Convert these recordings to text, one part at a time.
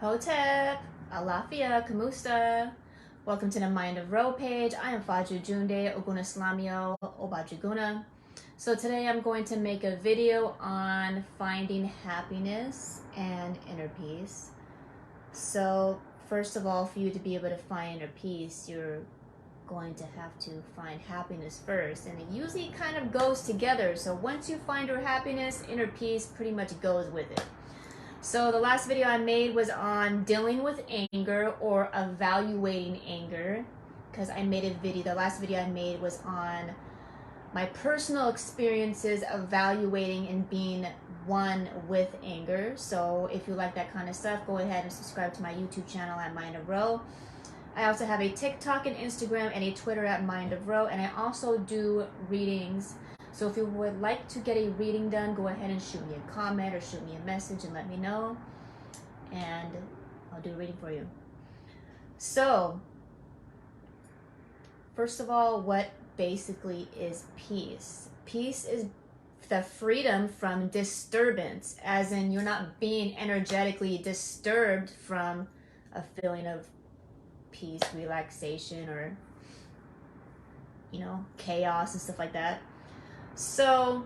Hotep, Alafia, Kamusta. Welcome to the Mind of Ro page. I am Faju Junde, Oguna Slamio, Obajuguna. So today I'm going to make a video on finding happiness and inner peace. So first of all, for you to be able to find inner peace, you're going to have to find happiness first, and it usually kind of goes together. So once you find your happiness, inner peace pretty much goes with it. So the last video I made was on dealing with anger or evaluating anger, because I made a video, the last video I made was on my personal experiences evaluating and being one with anger. So if you like that kind of stuff, go ahead and subscribe to my YouTube channel at Mind of Ro. I also have a TikTok and Instagram and a Twitter at Mind of Ro, and I also do readings. So if you would like to get a reading done, go ahead and shoot me a comment or shoot me a message and let me know, and I'll do a reading for you. So first of all, what basically is peace? Peace is the freedom from disturbance, as in you're not being energetically disturbed from a feeling of peace, relaxation, or chaos and stuff like that. So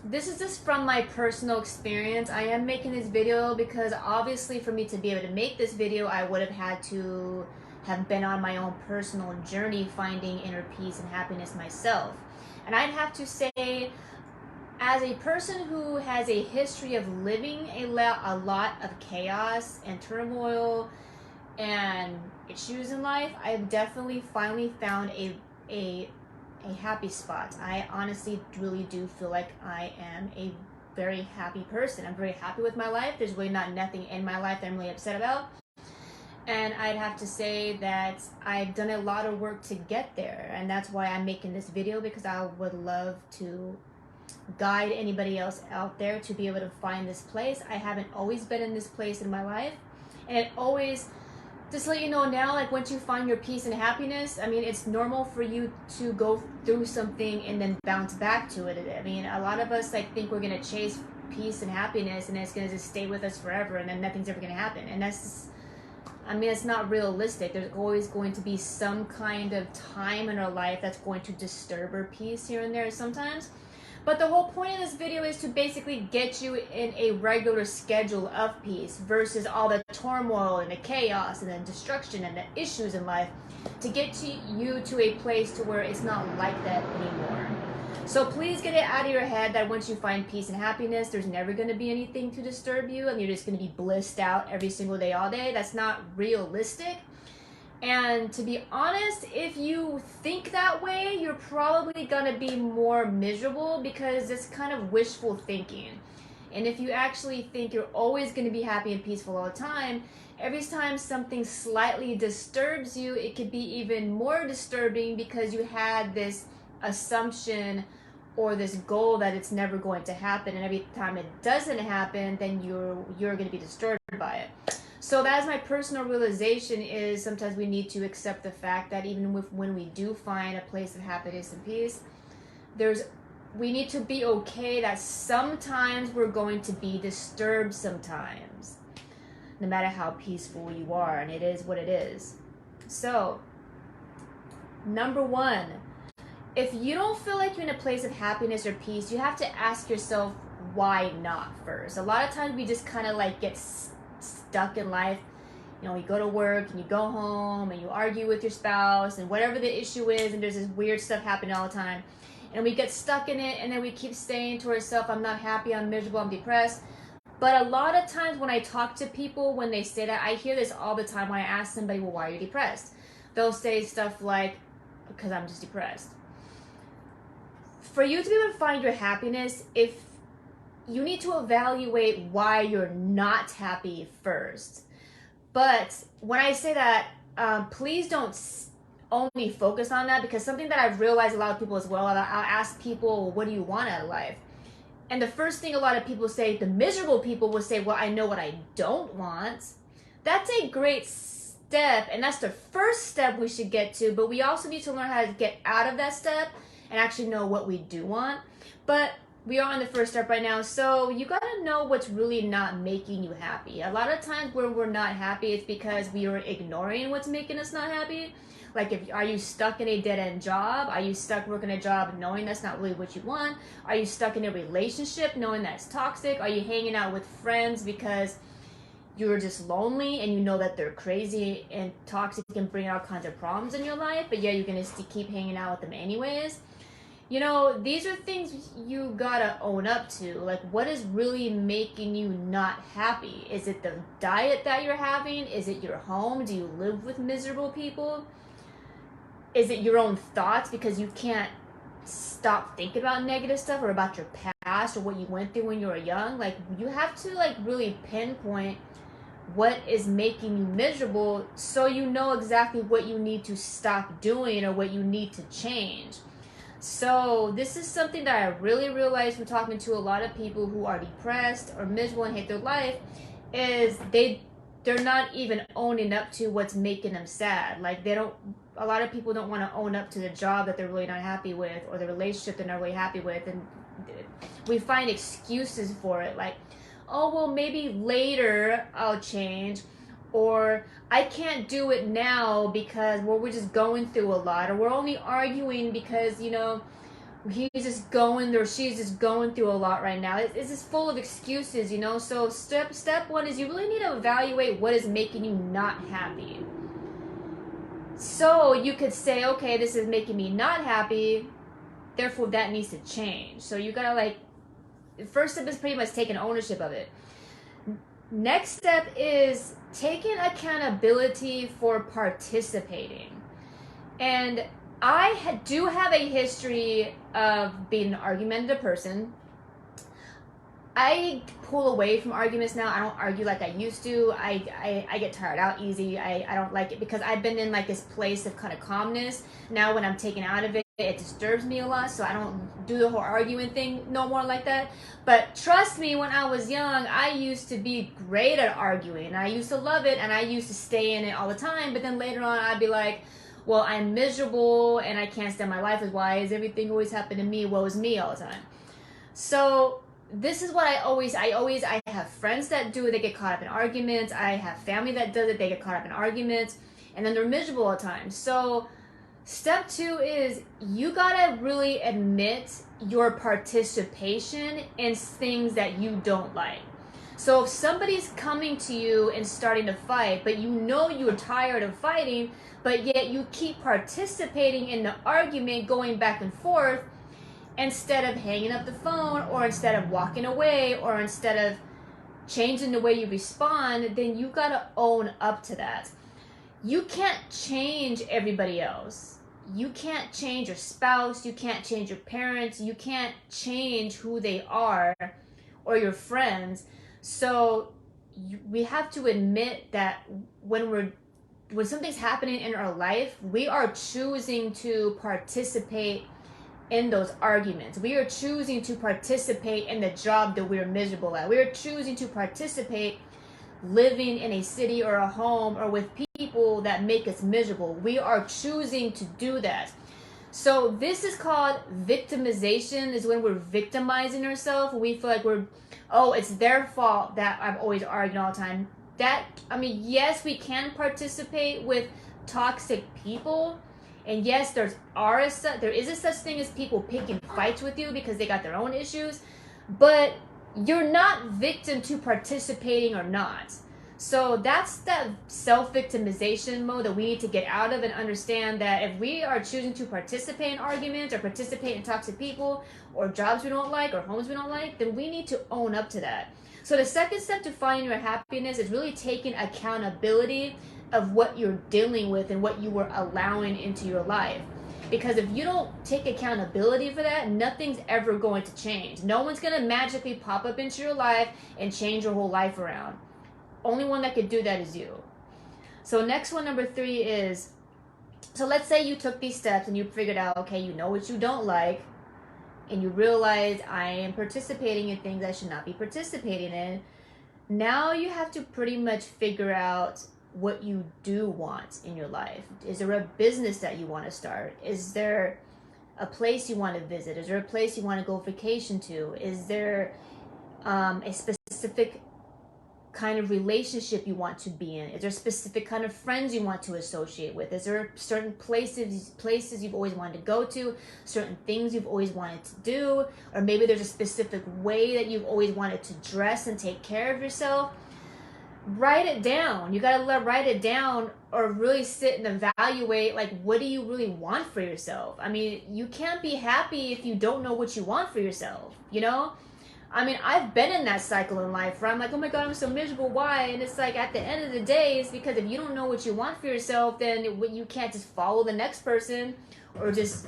this is just from my personal experience. I am making this video because obviously for me to be able to make this video, I would have had to have been on my own personal journey finding inner peace and happiness myself. And I'd have to say, as a person who has a history of living a lot of chaos and turmoil and issues in life, I've definitely finally found a happy spot. I honestly really do feel like I am a very happy person. I'm very happy with my life. There's really nothing in my life that I'm really upset about. And I'd have to say that I've done a lot of work to get there. And that's why I'm making this video, because I would love to guide anybody else out there to be able to find this place. I haven't always been in this place in my life. And it always, just to let you know now, like once you find your peace and happiness, I mean, it's normal for you to go through something and then bounce back to it. I mean, a lot of us think we're gonna chase peace and happiness and it's gonna just stay with us forever and then nothing's ever gonna happen. And that's just, I mean, it's not realistic. There's always going to be some kind of time in our life that's going to disturb our peace here and there sometimes. But the whole point of this video is to basically get you in a regular schedule of peace versus all the turmoil and the chaos and the destruction and the issues in life, to get you to a place to where it's not like that anymore. So please get it out of your head that once you find peace and happiness, there's never going to be anything to disturb you and you're just going to be blissed out every single day, all day. That's not realistic. And to be honest, if you think that way, you're probably gonna be more miserable, because it's kind of wishful thinking. And if you actually think you're always gonna be happy and peaceful all the time, every time something slightly disturbs you, it could be even more disturbing because you had this assumption or this goal that it's never going to happen, and every time it doesn't happen, then you're gonna be disturbed by it. So that's my personal realization, is sometimes we need to accept the fact that even when we do find a place of happiness and peace, we need to be okay that sometimes we're going to be disturbed sometimes, no matter how peaceful you are, and it is what it is. So, number one, if you don't feel like you're in a place of happiness or peace, you have to ask yourself why not first. A lot of times we just kind of get stuck in life. You go to work and you go home and you argue with your spouse and whatever the issue is, and there's this weird stuff happening all the time, and we get stuck in it, and then we keep saying to ourselves, I'm not happy, I'm miserable, I'm depressed. But a lot of times when I talk to people, when they say that, I hear this all the time when I ask somebody, well, why are you depressed? They'll say stuff like, because I'm just depressed. For you to be able to find your happiness, if you need to evaluate why you're not happy first. But when I say that, please don't only focus on that, because something that I've realized a lot of people as well, I'll ask people, what do you want out of life? And the first thing a lot of people say, the miserable people will say, well, I know what I don't want. That's a great step, and that's the first step we should get to, but we also need to learn how to get out of that step and actually know what we do want. But we are on the first step right now. So you gotta know what's really not making you happy. A lot of times when we're not happy, it's because we are ignoring what's making us not happy. Like, are you stuck in a dead-end job? Are you stuck working a job knowing that's not really what you want? Are you stuck in a relationship knowing that's toxic? Are you hanging out with friends because you're just lonely and you know that they're crazy and toxic and bring all kinds of problems in your life, but yeah, you're gonna keep hanging out with them anyways? You know, these are things you gotta own up to. Like, what is really making you not happy? Is it the diet that you're having? Is it your home? Do you live with miserable people? Is it your own thoughts because you can't stop thinking about negative stuff or about your past or what you went through when you were young? Like, you have to really pinpoint what is making you miserable so you know exactly what you need to stop doing or what you need to change. So this is something that I really realized from talking to a lot of people who are depressed or miserable and hate their life, is they're not even owning up to what's making them sad. Like, a lot of people don't want to own up to the job that they're really not happy with or the relationship they're not really happy with, and we find excuses for it, like, oh, well, maybe later I'll change, or I can't do it now because, well, we're just going through a lot, or we're only arguing because, you know, he's just going or she's just going through a lot right now. It's just full of excuses, you know. So step one is you really need to evaluate what is making you not happy. So you could say, okay, this is making me not happy, therefore that needs to change. So you gotta first step is pretty much taking ownership of it. Next step is taking accountability for participating. And I do have a history of being an argumentative person. I pull away from arguments now. I don't argue like I used to. I get tired out easy. I don't like it because I've been in this place of kind of calmness. Now when I'm taken out of it, it disturbs me a lot, so I don't do the whole arguing thing no more like that. But trust me, when I was young, I used to be great at arguing. I used to love it, and I used to stay in it all the time. But then later on, I'd be like, well, I'm miserable, and I can't stand my life. Why is everything always happening to me? Woe is me all the time. So this is what I have friends that do it, they get caught up in arguments. I have family that does it, they get caught up in arguments, and then they're miserable all the time. So step two is you gotta really admit your participation in things that you don't like. So if somebody's coming to you and starting to fight, but you know you're tired of fighting, but yet you keep participating in the argument, going back and forth, instead of hanging up the phone, or instead of walking away, or instead of changing the way you respond, then you gotta own up to that. You can't change everybody else. You can't change your spouse, you can't change your parents, you can't change who they are, or your friends. So we have to admit that when something's happening in our life, we are choosing to participate in those arguments. We are choosing to participate in the job that we're miserable at. We are choosing to participate living in a city or a home or with people that make us miserable. We are choosing to do that. So this is called victimization, is when we're victimizing ourselves. We feel like it's their fault that I'm always arguing all the time. Yes, we can participate with toxic people. And yes, there is a such thing as people picking fights with you because they got their own issues, but you're not victim to participating or not. So that's that self-victimization mode that we need to get out of, and understand that if we are choosing to participate in arguments or participate in toxic people or jobs we don't like or homes we don't like, then we need to own up to that. So the second step to finding your happiness is really taking accountability of what you're dealing with and what you were allowing into your life. Because if you don't take accountability for that, nothing's ever going to change. No one's going to magically pop up into your life and change your whole life around. Only one that could do that is you. So next one, number 3 is, so let's say you took these steps and you figured out, okay, you know what you don't like, and you realize I am participating in things I should not be participating in. Now you have to pretty much figure out what you do want in your life. Is there a business that you want to start? Is there a place you want to visit? Is there a place you want to go vacation to? Is there a specific kind of relationship you want to be in? Is there specific kind of friends you want to associate with? Is there certain places you've always wanted to go to, certain things you've always wanted to do, or maybe there's a specific way that you've always wanted to dress and take care of yourself? Write it down. You gotta write it down, or really sit and evaluate, like, what do you really want for yourself? I mean, you can't be happy if you don't know what you want for yourself, you know? I mean, I've been in that cycle in life where I'm like, oh my God, I'm so miserable. Why? And it's like, at the end of the day, it's because if you don't know what you want for yourself, then you can't just follow the next person or just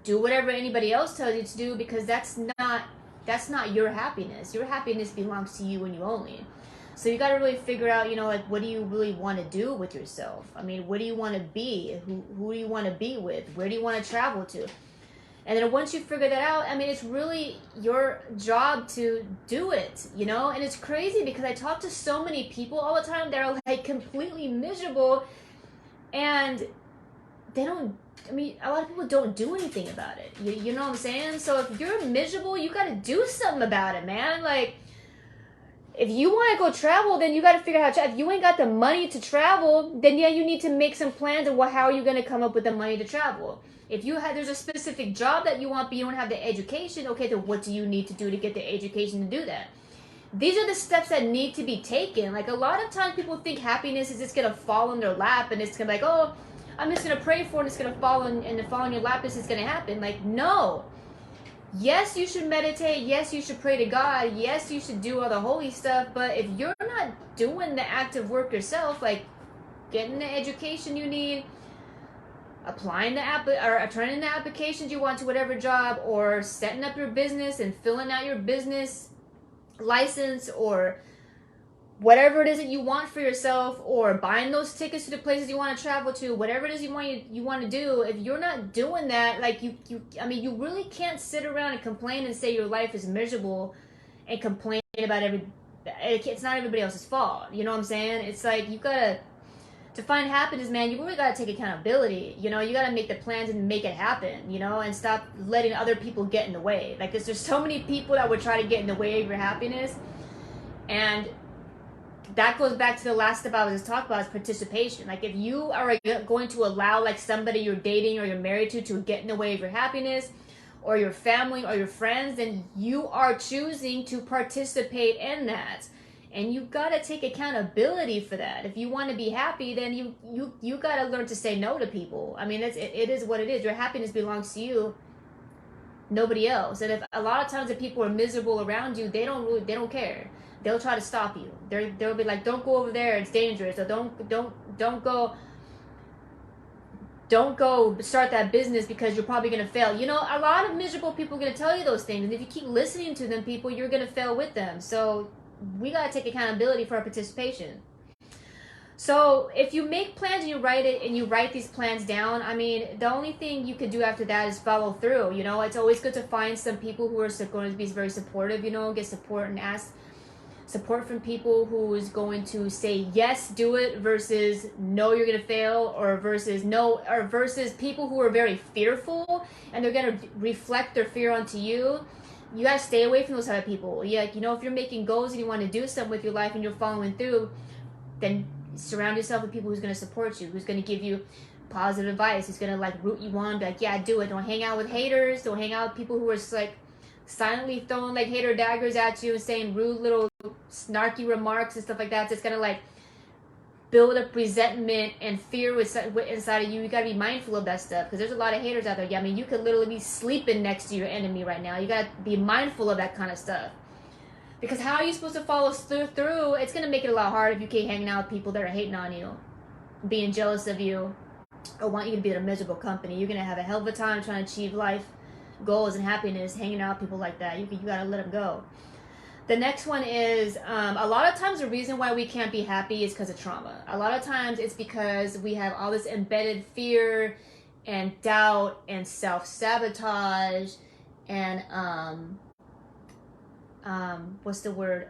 do whatever anybody else tells you to do, because that's not your happiness. Your happiness belongs to you and you only. So you got to really figure out, you know, like, what do you really want to do with yourself? I mean, what do you want to be? Who do you want to be with? Where do you want to travel to? And then once you figure that out, I mean, it's really your job to do it, you know? And it's crazy because I talk to so many people all the time that are like completely miserable, and they don't, I mean, a lot of people don't do anything about it. You know what I'm saying? So if you're miserable, you got to do something about it, man. Like, if you want to go travel, then you got to figure out how to travel. If you ain't got the money to travel, then yeah, you need to make some plans of how are you going to come up with the money to travel. If there's a specific job that you want, but you don't have the education, okay, then what do you need to do to get the education to do that? These are the steps that need to be taken. Like, a lot of times people think happiness is just going to fall in their lap, and it's going to be like, oh, I'm just going to pray for it, and it's going to fall in your lap, this is going to happen. Like, no. Yes, you should meditate. Yes, you should pray to God. Yes, you should do all the holy stuff. But if you're not doing the active work yourself, like getting the education you need, applying or turning in the applications you want to whatever job, or setting up your business and filling out your business license, or whatever it is that you want for yourself, or buying those tickets to the places you want to travel to, whatever it is you want to do, if you're not doing that, like I mean, you really can't sit around and complain and say your life is miserable and complain about it's not everybody else's fault. You know what I'm saying? It's like, you gotta, to find happiness, man, you really gotta take accountability. You know, you gotta make the plans and make it happen, you know, and stop letting other people get in the way. Like, there's so many people that would try to get in the way of your happiness, and that goes back to the last step I was just talking about, is participation. Like, if you are going to allow, like, somebody you're dating or you're married to get in the way of your happiness, or your family or your friends, then you are choosing to participate in that. And you got to take accountability for that. If you want to be happy, then you got to learn to say no to people. I mean, it is what it is. Your happiness belongs to you, nobody else. And if a lot of times if people are miserable around you, they don't care. They'll try to stop you. They'll be like, don't go over there, it's dangerous. Or don't go start that business because you're probably going to fail. You know, a lot of miserable people are going to tell you those things. And if you keep listening to them, people, you're going to fail with them. So we got to take accountability for our participation. So if you make plans and you write these plans down, I mean, the only thing you could do after that is follow through. You know, it's always good to find some people who are going to be very supportive, you know, get support and ask support from people who is going to say yes, do it, versus no, you're gonna fail, or versus people who are very fearful and they're gonna reflect their fear onto you. You gotta stay away from those type of people. Yeah, you know, if you're making goals and you want to do something with your life and you're following through, then surround yourself with people who's gonna support you, who's gonna give you positive advice, who's gonna like root you on, be like, yeah, do it. Don't hang out with haters. Don't hang out with people who are just like silently throwing like hater daggers at you and saying rude little snarky remarks and stuff like that. It's gonna like build up resentment and fear inside of you. You gotta be mindful of that stuff, because there's a lot of haters out there. Yeah, I mean, you could literally be sleeping next to your enemy right now. You gotta be mindful of that kind of stuff, because how are you supposed to follow through? It's gonna make it a lot harder if you keep hanging out with people that are hating on you, being jealous of you, or want you to be in a miserable company. You're gonna have a hell of a time trying to achieve life goals and happiness hanging out with people like that. You gotta let them go. The next one is a lot of times the reason why we can't be happy is because of trauma. A lot of times it's because we have all this embedded fear and doubt and self-sabotage and what's the word,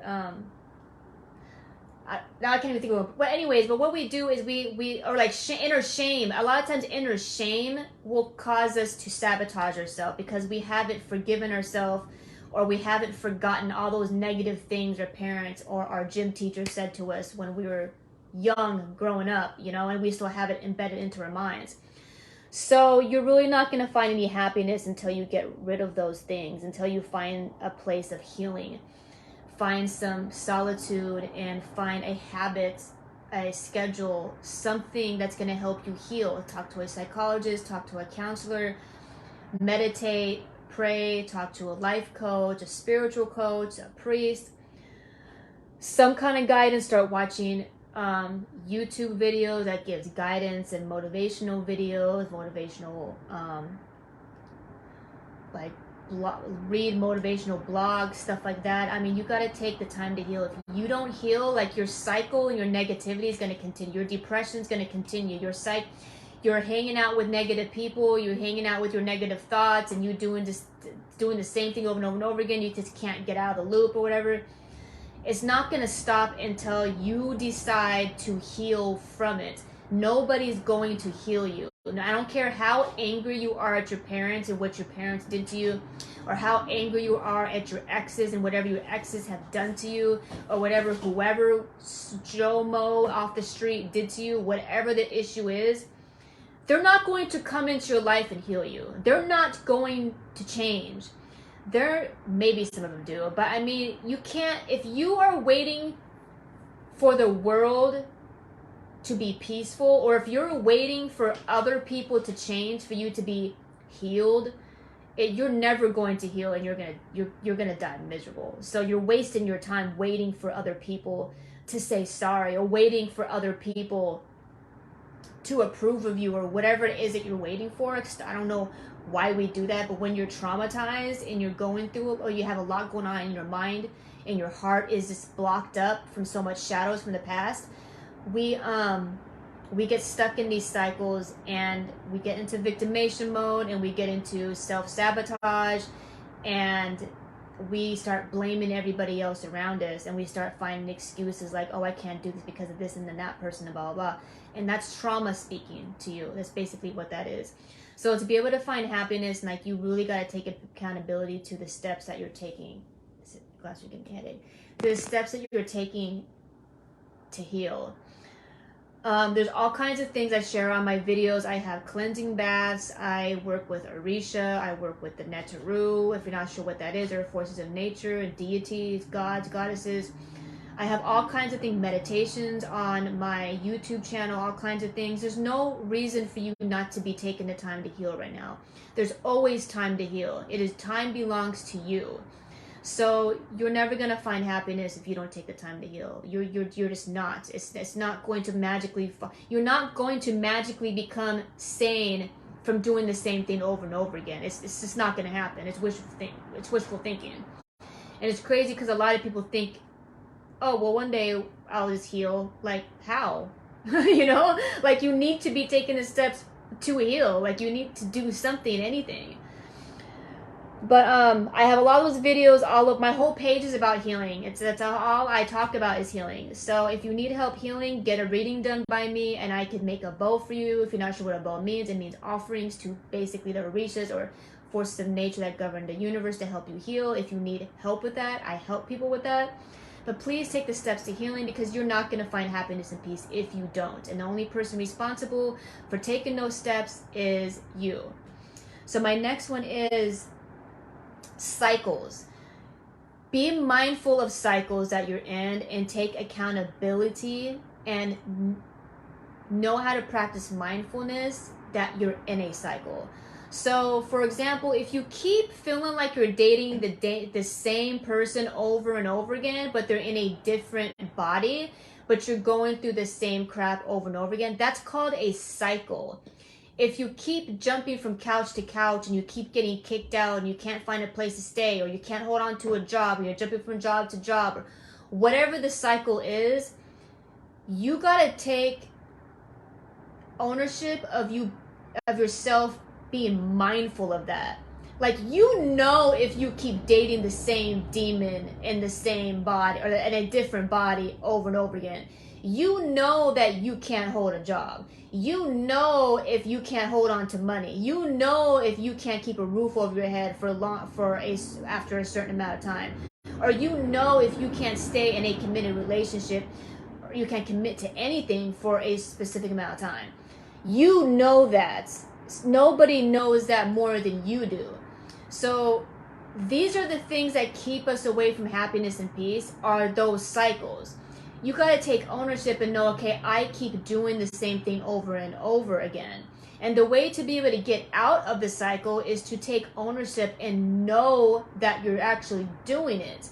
now I can't even think of it. But anyways, but what we do is we or like inner shame. A lot of times, inner shame will cause us to sabotage ourselves because we haven't forgiven ourselves, or we haven't forgotten all those negative things our parents or our gym teacher said to us when we were young, growing up, you know, and we still have it embedded into our minds. So you're really not going to find any happiness until you get rid of those things, until you find a place of healing, find some solitude, and find a habit, a schedule, something that's going to help you heal. Talk to a psychologist, talk to a counselor, meditate, pray, talk to a life coach, a spiritual coach, a priest, some kind of guidance. Start watching YouTube videos that gives guidance, and motivational videos, motivational like read motivational blogs, stuff like that. I mean, you got to take the time to heal. If you don't heal, like, your cycle and your negativity is going to continue. Your depression is going to continue. You're hanging out with negative people, you're hanging out with your negative thoughts, and you doing the same thing over and over and over again. You just can't get out of the loop or whatever. It's not going to stop until you decide to heal from it. Nobody's going to heal you. I don't care how angry you are at your parents and what your parents did to you, or how angry you are at your exes and whatever your exes have done to you, or whatever whoever Joe Mo off the street did to you. Whatever the issue is, they're not going to come into your life and heal you. They're not going to change. Maybe some of them do, but I mean, you can't, if you are waiting for the world to be peaceful, or if you're waiting for other people to change for you to be healed, you're never going to heal, and you're gonna die miserable. So you're wasting your time waiting for other people to say sorry, or waiting for other people to approve of you, or whatever it is that you're waiting for. I don't know why we do that, but when you're traumatized and you're going through it, or you have a lot going on in your mind and your heart is just blocked up from so much shadows from the past, we get stuck in these cycles, and we get into victimation mode, and we get into self-sabotage, and we start blaming everybody else around us, and we start finding excuses like, oh, I can't do this because of this and then that person and blah, blah, blah. And that's trauma speaking to you. That's basically what that is. So to be able to find happiness, like, you really got to take accountability to the steps that you're taking. Glass, you're getting a headache. The steps that you're taking to heal. There's all kinds of things I share on my videos. I have cleansing baths. I work with Orisha. I work with the Netaru. If you're not sure what that is, there are forces of nature and deities, gods, goddesses. I have all kinds of things, meditations on my YouTube channel, all kinds of things. There's no reason for you not to be taking the time to heal right now. There's always time to heal. Time belongs to you. So you're never gonna find happiness if you don't take the time to heal. You're just not. It's not going to magically. You're not going to magically become sane from doing the same thing over and over again. It's just not gonna happen. It's wishful thinking, and it's crazy because a lot of people think, oh, well, one day I'll just heal. Like, how? You know, like, you need to be taking the steps to heal. Like, you need to do something, anything. But I have a lot of those videos. All of my whole page is about healing. That's all I talk about is healing. So if you need help healing, get a reading done by me, and I can make a bow for you. If you're not sure what a bow means, it means offerings to basically the Orishas, or forces of nature that govern the universe, to help you heal. If you need help with that, I help people with that. But please take the steps to healing, because you're not going to find happiness and peace if you don't. And the only person responsible for taking those steps is you. So my next one is cycles. Be mindful of cycles that you're in, and take accountability, and know how to practice mindfulness that you're in a cycle. So, for example, if you keep feeling like you're dating the same person over and over again, but they're in a different body, but you're going through the same crap over and over again, that's called a cycle. If you keep jumping from couch to couch, and you keep getting kicked out, and you can't find a place to stay, or you can't hold on to a job, or you're jumping from job to job, or whatever the cycle is, you gotta take ownership of yourself being mindful of that. Like, you know, if you keep dating the same demon in the same body or in a different body over and over again, you know that you can't hold a job. You know if you can't hold on to money. You know if you can't keep a roof over your head after a certain amount of time. Or you know if you can't stay in a committed relationship, or you can't commit to anything for a specific amount of time. You know that. Nobody knows that more than you do. So these are the things that keep us away from happiness and peace, are those cycles. You got to take ownership and know, okay, I keep doing the same thing over and over again. And the way to be able to get out of the cycle is to take ownership and know that you're actually doing it.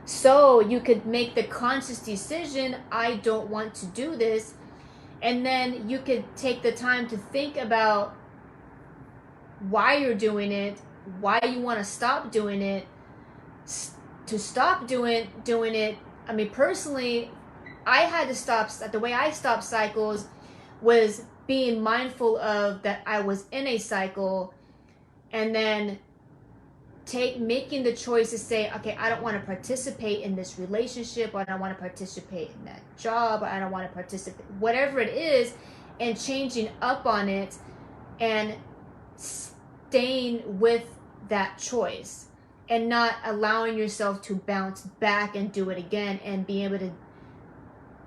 So you could make the conscious decision, I don't want to do this. And then you could take the time to think about why you're doing it, why you want to stop doing it, to stop doing it. I mean, personally, I had to stop. The way I stopped cycles was being mindful of that I was in a cycle, and then making the choice to say, okay, I don't want to participate in this relationship, or I don't want to participate in that job, or I don't want to participate, whatever it is, and changing up on it and staying with that choice and not allowing yourself to bounce back and do it again and be able to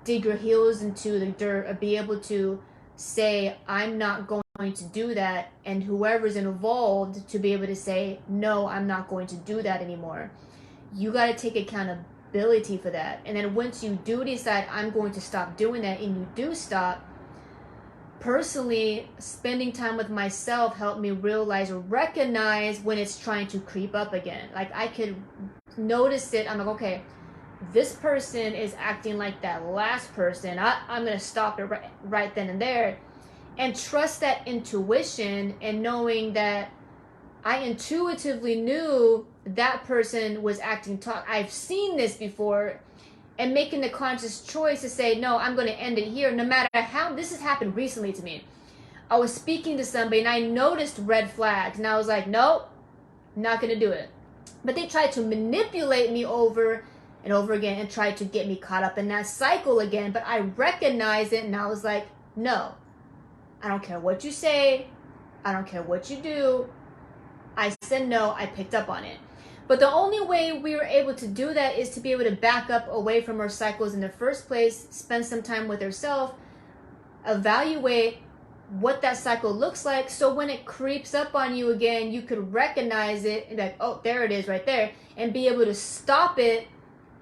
dig your heels into the dirt, or be able to say, I'm not going to do that, and whoever's involved to be able to say, no, I'm not going to do that anymore. You got to take accountability for that. And then once you do decide, I'm going to stop doing that, and you do stop, personally, spending time with myself helped me realize or recognize when it's trying to creep up again. Like, I could notice it. I'm like, okay, this person is acting like that last person. I'm going to stop it right then and there. And trust that intuition, and knowing that I intuitively knew that person was acting I've seen this before, and making the conscious choice to say, no, I'm going to end it here, no matter how. This has happened recently to me. I was speaking to somebody and I noticed red flags, and I was like, nope, not going to do it. But they tried to manipulate me over and over again and tried to get me caught up in that cycle again. But I recognized it, and I was like, no, I don't care what you say. I don't care what you do. I said no. I picked up on it. But the only way we were able to do that is to be able to back up away from our cycles in the first place, spend some time with ourselves, evaluate what that cycle looks like, so when it creeps up on you again, you could recognize it and be like, oh, there it is right there, and be able to stop it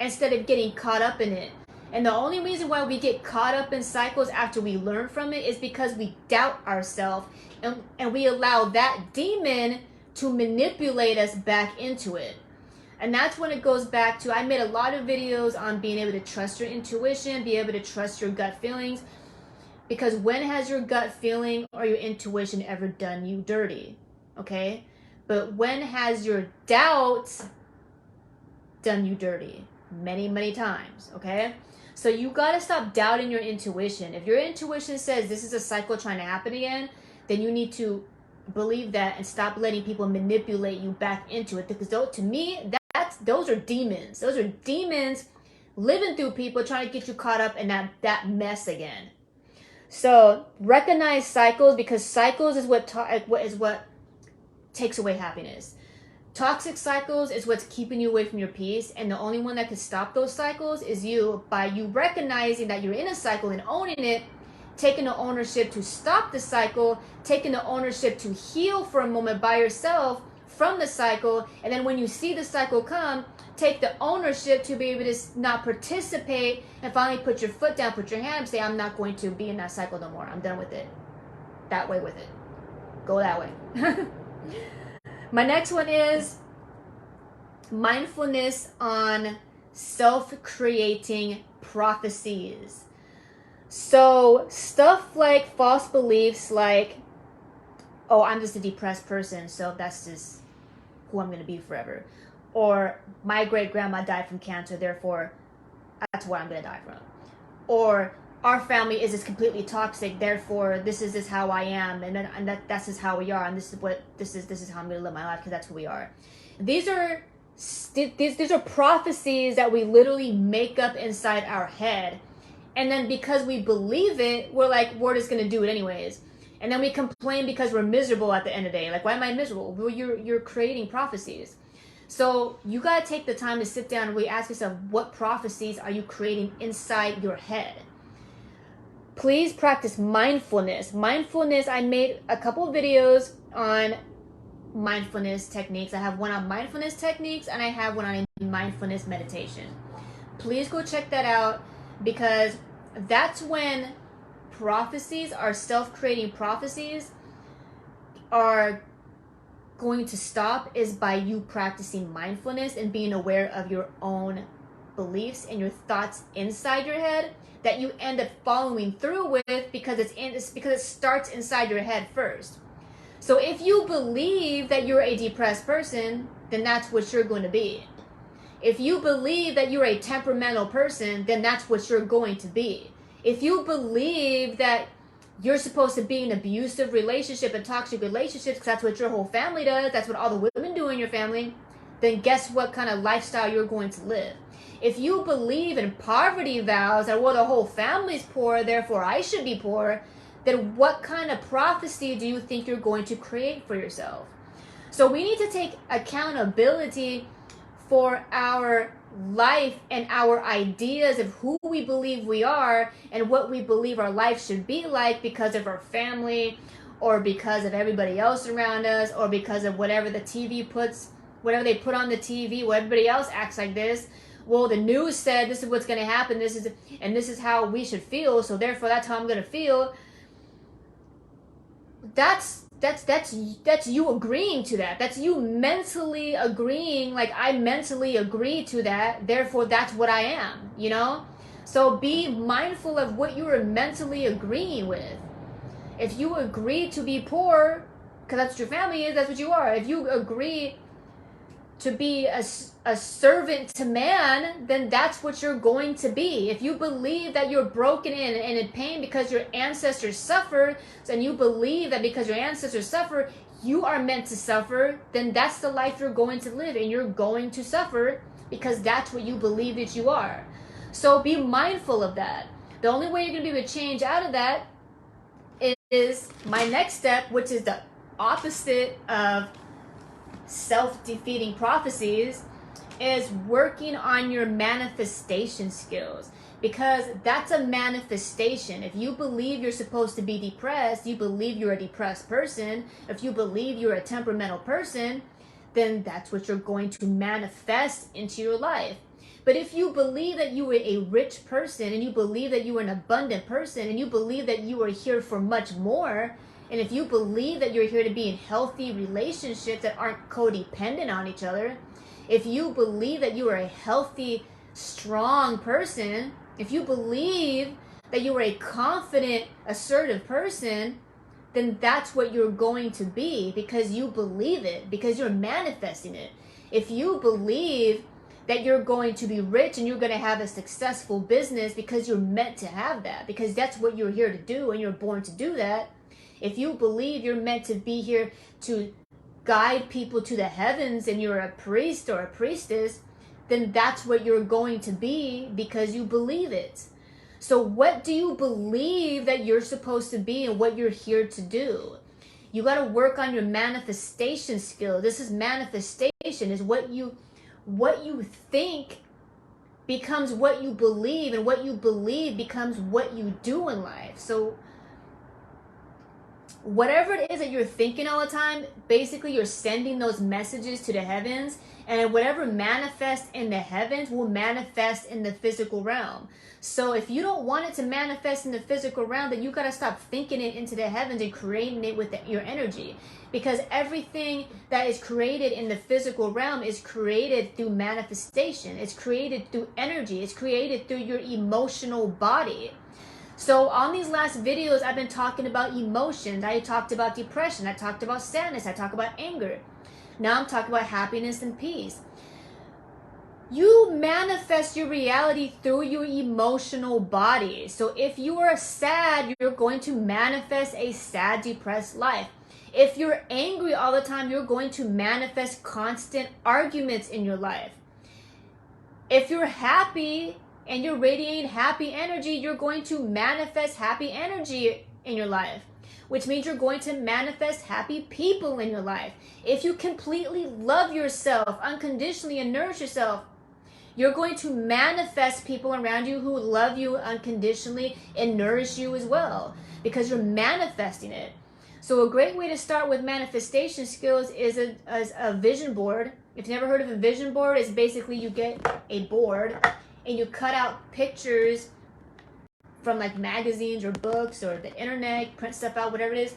instead of getting caught up in it. And the only reason why we get caught up in cycles after we learn from it is because we doubt ourselves, and we allow that demon to manipulate us back into it. And that's when it goes back to, I made a lot of videos on being able to trust your intuition, be able to trust your gut feelings, because when has your gut feeling or your intuition ever done you dirty? Okay? But when has your doubts done you dirty? Many, many times. Okay? So you got to stop doubting your intuition. If your intuition says this is a cycle trying to happen again, then you need to believe that and stop letting people manipulate you back into it. Because to me, those are demons. Those are demons living through people trying to get you caught up in that mess again. So recognize cycles, because cycles is what takes away happiness. Toxic cycles is what's keeping you away from your peace, and the only one that can stop those cycles is you, by you recognizing that you're in a cycle and owning it, taking the ownership to stop the cycle, taking the ownership to heal for a moment by yourself from the cycle, and then when you see the cycle come, take the ownership to be able to not participate, and finally put your foot down, put your hand up, say, I'm not going to be in that cycle no more. I'm done with it. That way with it. Go that way. My next one is mindfulness on self-creating prophecies. So stuff like false beliefs like, oh, I'm just a depressed person, so that's just who I'm going to be forever. Or my great grandma died from cancer, therefore that's what I'm going to die from. Or our family is just completely toxic, therefore this is just how I am, and that's just how we are, and this is how I'm gonna live my life because that's who we are. These are prophecies that we literally make up inside our head, and then because we believe it, we're just gonna do it anyways, and then we complain because we're miserable at the end of the day. Like, why am I miserable? Well, you're creating prophecies. So you gotta take the time to sit down and really ask yourself, what prophecies are you creating inside your head? Please practice mindfulness. I made a couple videos on mindfulness techniques. I have one on mindfulness techniques and I have one on mindfulness meditation. Please go check that out, because that's when prophecies, our self-creating prophecies, are going to stop, is by you practicing mindfulness and being aware of your own beliefs and your thoughts inside your head that you end up following through with, because because it starts inside your head first. So if you believe that you're a depressed person, then that's what you're going to be. If you believe that you're a temperamental person, then that's what you're going to be. If you believe that you're supposed to be in an abusive relationship and toxic relationships because that's what your whole family does, that's what all the women do in your family, then guess what kind of lifestyle you're going to live. If you believe in poverty vows that, well, the whole family's poor, therefore I should be poor, then what kind of prophecy do you think you're going to create for yourself? So we need to take accountability for our life and our ideas of who we believe we are and what we believe our life should be like, because of our family, or because of everybody else around us, or because of whatever the TV puts, whatever they put on the TV, well, everybody else acts like this. Well, the news said this is what's going to happen, this is how we should feel, so therefore that's how I'm going to feel. That's you agreeing to that. That's you mentally agreeing, like, I mentally agree to that, therefore that's what I am, you know? So be mindful of what you are mentally agreeing with. If you agree to be poor, because that's what your family is, that's what you are. If you agree to be a servant to man, then that's what you're going to be. If you believe that you're broken and in pain because your ancestors suffered, and you believe that because your ancestors suffered, you are meant to suffer, then that's the life you're going to live, and you're going to suffer because that's what you believe that you are. So be mindful of that. The only way you're going to be able to change out of that is my next step, which is the opposite of self-defeating prophecies, is working on your manifestation skills, because that's a manifestation. If you believe you're supposed to be depressed, you believe you're a depressed person. If you believe you're a temperamental person, then that's what you're going to manifest into your life. But if you believe that you are a rich person, and you believe that you are an abundant person, and you believe that you are here for much more, and if you believe that you're here to be in healthy relationships that aren't codependent on each other, if you believe that you are a healthy, strong person, if you believe that you are a confident, assertive person, then that's what you're going to be, because you believe it, because you're manifesting it. If you believe that you're going to be rich and you're going to have a successful business because you're meant to have that, because that's what you're here to do and you're born to do that. If you believe you're meant to be here to guide people to the heavens and you're a priest or a priestess, then that's what you're going to be, because you believe it. So what do you believe that you're supposed to be and what you're here to do? You got to work on your manifestation skill. This is manifestation, is what you think becomes what you believe, and what you believe becomes what you do in life. So whatever it is that you're thinking all the time, basically you're sending those messages to the heavens, and whatever manifests in the heavens will manifest in the physical realm. So if you don't want it to manifest in the physical realm, then you got to stop thinking it into the heavens and creating it with your energy, because everything that is created in the physical realm is created through manifestation. It's created through energy. It's created through your emotional body. So on these last videos, I've been talking about emotions. I talked about depression. I talked about sadness. I talked about anger. Now I'm talking about happiness and peace. You manifest your reality through your emotional body. So if you are sad, you're going to manifest a sad, depressed life. If you're angry all the time, you're going to manifest constant arguments in your life. If you're happy and you're radiating happy energy, you're going to manifest happy energy in your life, which means you're going to manifest happy people in your life. If you completely love yourself unconditionally and nourish yourself, you're going to manifest people around you who love you unconditionally and nourish you as well, because you're manifesting it. So a great way to start with manifestation skills is a vision board. If you've never heard of a vision board, it's basically you get a board and you cut out pictures from like magazines or books or the internet, print stuff out, whatever it is,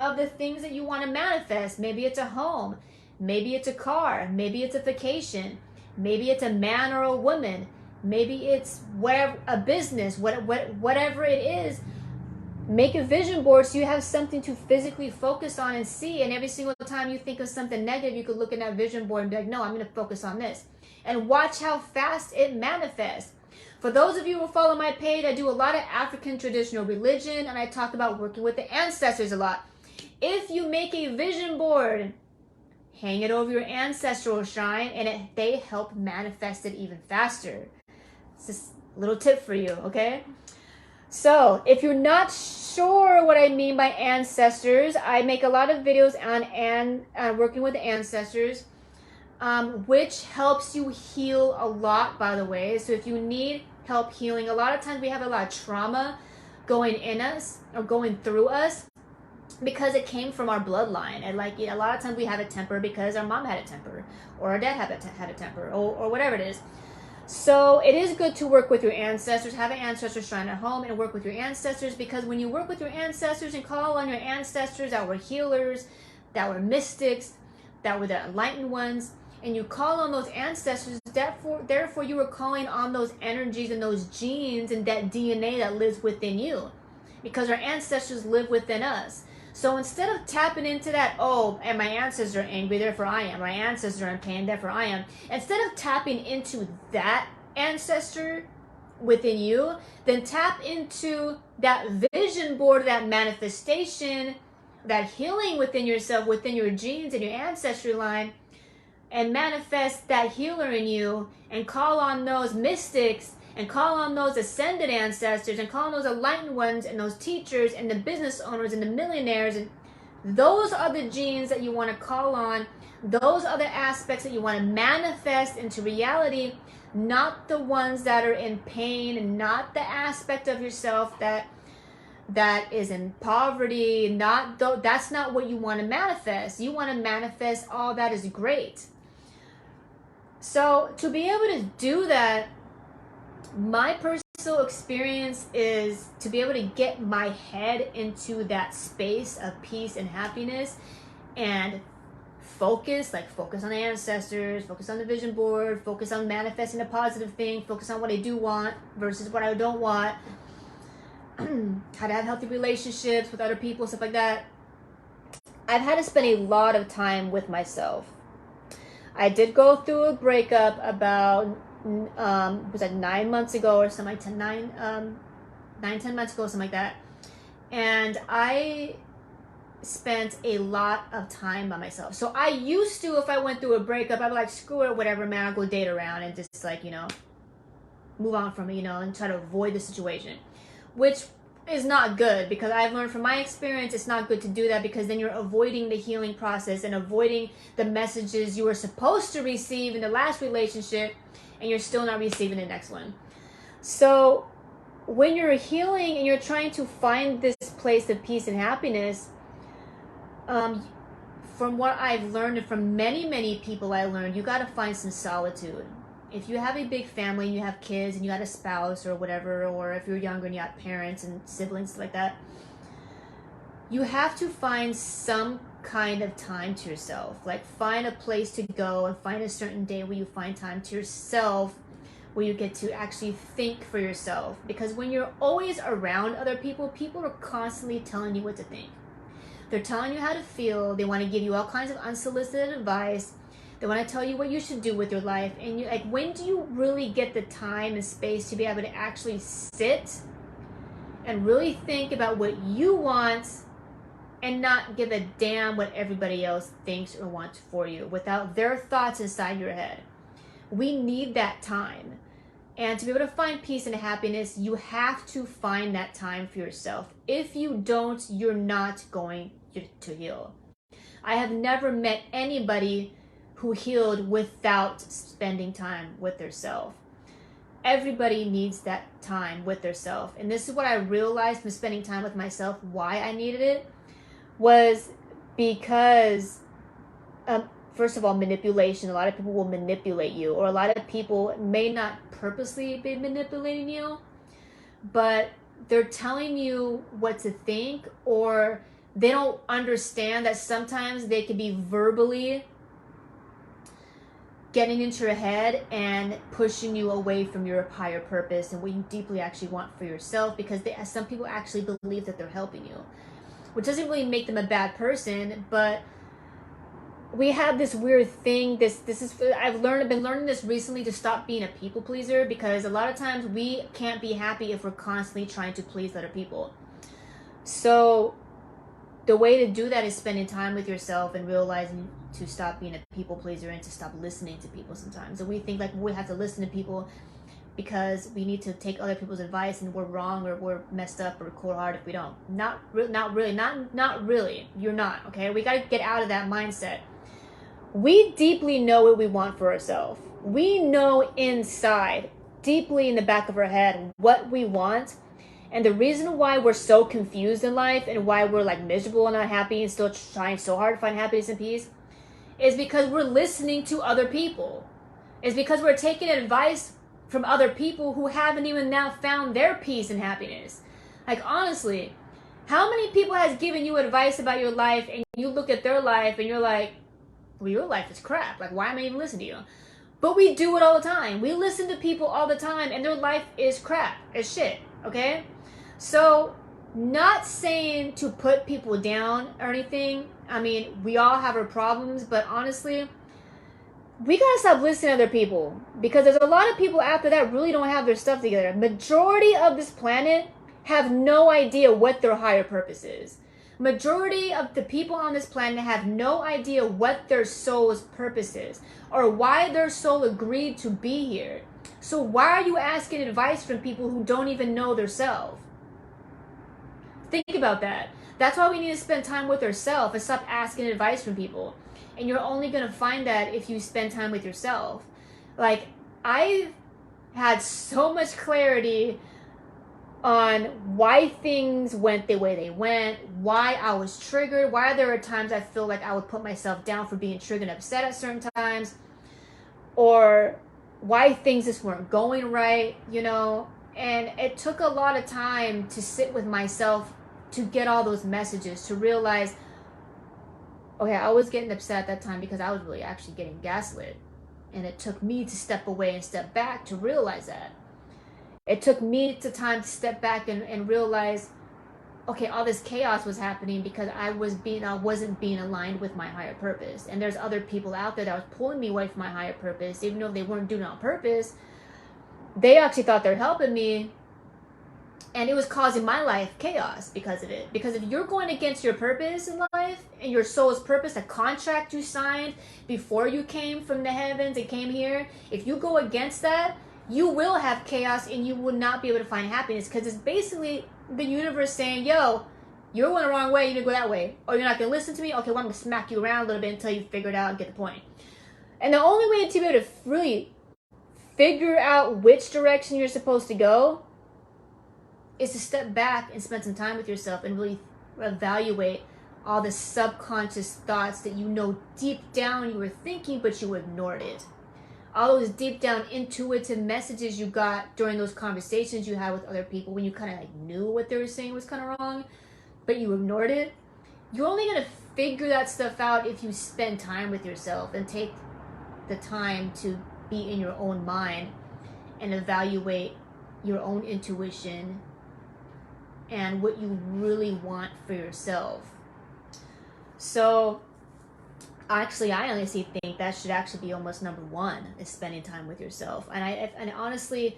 of the things that you want to manifest. Maybe it's a home, maybe it's a car, maybe it's a vacation, maybe it's a man or a woman, maybe it's whatever, a business, whatever it is. Make a vision board so you have something to physically focus on and see. And every single time you think of something negative, you could look at that vision board and be like, no, I'm going to focus on this. And watch how fast it manifests. For those of you who follow my page, I do a lot of African traditional religion, and I talk about working with the ancestors a lot. If you make a vision board, hang it over your ancestral shrine, and they help manifest it even faster. It's just a little tip for you, okay? So if you're not sure what I mean by ancestors, I make a lot of videos on working with ancestors, which helps you heal a lot, by the way. So if you need help healing, a lot of times we have a lot of trauma going in us or going through us because it came from our bloodline. And like, a lot of times we have a temper because our mom had a temper, or our dad had a temper, or whatever it is. So it is good to work with your ancestors, have an ancestor shrine at home and work with your ancestors, because when you work with your ancestors and call on your ancestors that were healers, that were mystics, that were the enlightened ones, and you call on those ancestors, therefore you are calling on those energies and those genes and that DNA that lives within you, because our ancestors live within us. So instead of tapping into that, oh, and my ancestors are angry, therefore I am. My ancestors are in pain, therefore I am. Instead of tapping into that ancestor within you, then tap into that vision board, that manifestation, that healing within yourself, within your genes and your ancestry line, and manifest that healer in you, and call on those mystics, and call on those ascended ancestors, and call on those enlightened ones, and those teachers, and the business owners, and the millionaires. And those are the genes that you want to call on. Those are the aspects that you want to manifest into reality, not the ones that are in pain, and not the aspect of yourself that is in poverty. That's not what you want to manifest. You want to manifest all that is great. So to be able to do that, my personal experience is to be able to get my head into that space of peace and happiness and focus on the ancestors, focus on the vision board, focus on manifesting a positive thing, focus on what I do want versus what I don't want, how to have healthy relationships with other people, stuff like that. I've had to spend a lot of time with myself. I did go through a breakup about was that 9 months ago or something like 10 months ago, something like that. And I spent a lot of time by myself. So I used to, if I went through a breakup, I'd be like, screw it, whatever, man, I'll go date around and just like, move on from it, and try to avoid the situation, which is not good, because I've learned from my experience it's not good to do that, because then you're avoiding the healing process and avoiding the messages you were supposed to receive in the last relationship, and you're still not receiving the next one. So when you're healing and you're trying to find this place of peace and happiness, from what I've learned, and from many people I learned, you got to find some solitude. If you have a big family and you have kids and you got a spouse or whatever, or if you're younger and you have parents and siblings like that, you have to find some kind of time to yourself. Like, find a place to go and find a certain day where you find time to yourself, where you get to actually think for yourself. Because when you're always around other people, people are constantly telling you what to think. They're telling you how to feel. They want to give you all kinds of unsolicited advice. They want to tell you what you should do with your life. And you like, when do you really get the time and space to be able to actually sit and really think about what you want and not give a damn what everybody else thinks or wants for you without their thoughts inside your head? We need that time. And to be able to find peace and happiness, you have to find that time for yourself. If you don't, you're not going to heal. I have never met anybody who healed without spending time with their self. Everybody needs that time with their self. And this is what I realized from spending time with myself, why I needed it, was because first of all, manipulation. A lot of people will manipulate you, or a lot of people may not purposely be manipulating you, but they're telling you what to think, or they don't understand that sometimes they can be verbally getting into your head and pushing you away from your higher purpose and what you deeply actually want for yourself, because some people actually believe that they're helping you, which doesn't really make them a bad person. But we have this weird thing. I've been learning this recently, to stop being a people pleaser, because a lot of times we can't be happy if we're constantly trying to please other people. So the way to do that is spending time with yourself and realizing to stop being a people pleaser and to stop listening to people sometimes. And we think like we have to listen to people because we need to take other people's advice, and we're wrong or we're messed up or cold hard if we don't. Not really. You're not, okay? We got to get out of that mindset. We deeply know what we want for ourselves. We know inside, deeply in the back of our head, what we want. And the reason why we're so confused in life and why we're like miserable and not happy and still trying so hard to find happiness and peace is because we're listening to other people. It's because we're taking advice from other people who haven't even now found their peace and happiness. Like, honestly, how many people has given you advice about your life and you look at their life and you're like, well, your life is crap. Like, why am I even listening to you? But we do it all the time. We listen to people all the time and their life is crap. It's shit, okay? So, not saying to put people down or anything. I mean, we all have our problems, but honestly, we gotta stop listening to other people, because there's a lot of people out there that really don't have their stuff together. Majority of this planet have no idea what their higher purpose is. Majority of the people on this planet have no idea what their soul's purpose is, or why their soul agreed to be here. So why are you asking advice from people who don't even know their self? Think about that. That's why we need to spend time with ourselves and stop asking advice from people. And you're only going to find that if you spend time with yourself. Like, I've had so much clarity on why things went the way they went, why I was triggered, why there are times I feel like I would put myself down for being triggered and upset at certain times, or why things just weren't going right, you know. And it took a lot of time to sit with myself to get all those messages, to realize, okay, I was getting upset at that time because I was really actually getting gaslit. And it took me to step away and step back to realize that. It took me the time to step back and realize, okay, all this chaos was happening because I wasn't being aligned with my higher purpose. And there's other people out there that was pulling me away from my higher purpose, even though they weren't doing it on purpose. They actually thought they're helping me, and it was causing my life chaos because of it. Because if you're going against your purpose in life and your soul's purpose, a contract you signed before you came from the heavens and came here, if you go against that, you will have chaos and you will not be able to find happiness, because it's basically the universe saying, yo, you're going the wrong way, you need to go that way. Or you're not going to listen to me? Okay, well, I'm going to smack you around a little bit until you figure it out and get the point. And the only way to be able to really figure out which direction you're supposed to go is to step back and spend some time with yourself and really evaluate all the subconscious thoughts that you know deep down you were thinking, but you ignored it. All those deep down intuitive messages you got during those conversations you had with other people when you kind of like knew what they were saying was kind of wrong, but you ignored it. You're only going to figure that stuff out if you spend time with yourself and take the time to be in your own mind and evaluate your own intuition and what you really want for yourself. So Actually, I honestly think that should actually be almost number one, is spending time with yourself. And honestly,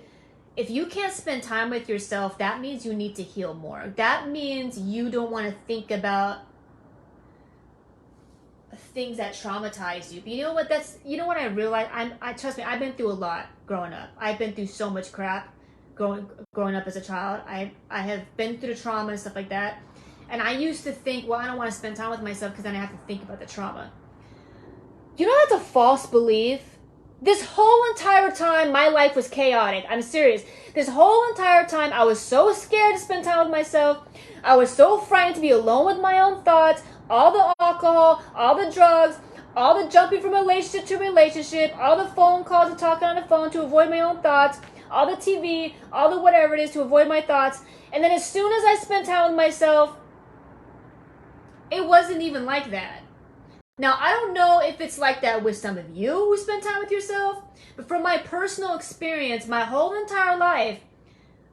if you can't spend time with yourself, that means you need to heal more. That means you don't want to think about things that traumatize you. But you know what? I realized. I trust me. I've been through a lot growing up. I've been through so much crap growing up as a child. I have been through the trauma and stuff like that. And I used to think, well, I don't want to spend time with myself because then I have to think about the trauma. You know, that's a false belief. This whole entire time, my life was chaotic. I'm serious. This whole entire time, I was so scared to spend time with myself. I was so frightened to be alone with my own thoughts. All the alcohol, all the drugs, all the jumping from relationship to relationship, all the phone calls and talking on the phone to avoid my own thoughts, all the TV, all the whatever it is to avoid my thoughts. And then as soon as I spent time with myself, it wasn't even like that. Now, I don't know if it's like that with some of you who spend time with yourself, but from my personal experience, my whole entire life,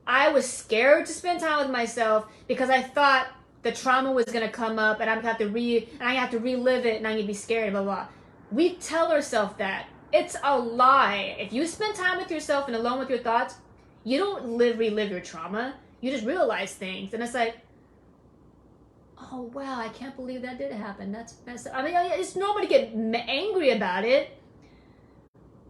I was scared to spend time with myself because I thought the trauma was going to come up and I have to relive it and I'm going to be scared, blah, blah. We tell ourselves that. It's a lie. If you spend time with yourself and alone with your thoughts, you don't relive your trauma. You just realize things. And it's like, oh, wow, I can't believe that did happen. That's messed up. I mean, it's normal to get angry about it,